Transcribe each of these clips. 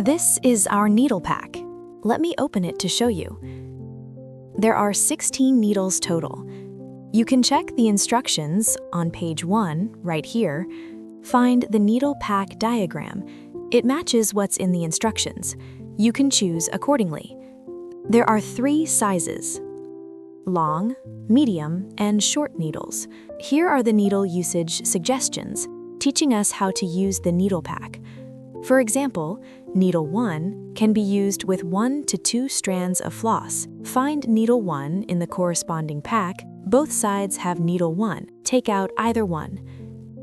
This is our needle pack. Let me open it to show you. There are 16 needles total. You can check the instructions on page 1, right here. Find the needle pack diagram. It matches what's in the instructions. You can choose accordingly. There are 3 sizes: long, medium, and short needles. Here are the needle usage suggestions, teaching us how to use the needle pack. For example, needle 1 can be used with 1 to 2 strands of floss. Find needle 1 in the corresponding pack. Both sides have needle 1. Take out either one.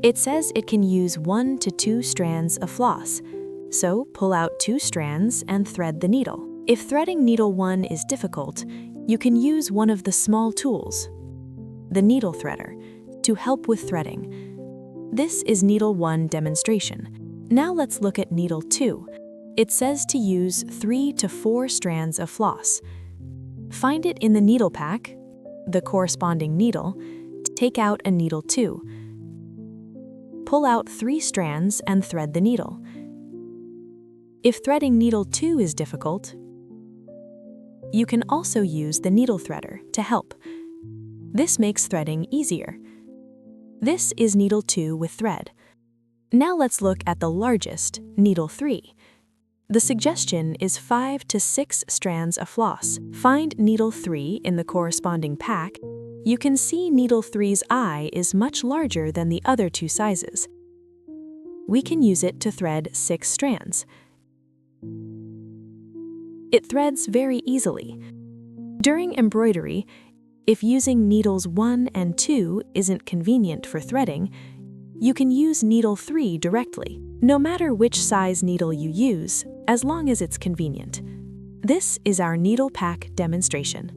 It says it can use 1 to 2 strands of floss. So pull out 2 strands and thread the needle. If threading needle 1 is difficult, you can use one of the small tools, the needle threader, to help with threading. This is needle 1 demonstration. Now let's look at needle 2. It says to use 3 to 4 strands of floss. Find it in the needle pack, the corresponding needle. Take out a needle 2. Pull out 3 strands and thread the needle. If threading needle 2 is difficult, you can also use the needle threader to help. This makes threading easier. This is needle 2 with thread. Now let's look at the largest, needle 3. The suggestion is 5 to 6 strands of floss. Find needle 3 in the corresponding pack. You can see needle 3's eye is much larger than the other 2 sizes. We can use it to thread 6 strands. It threads very easily. During embroidery, if using needles 1 and 2 isn't convenient for threading, you can use needle 3 directly, no matter which size needle you use, as long as it's convenient. This is our needle pack demonstration.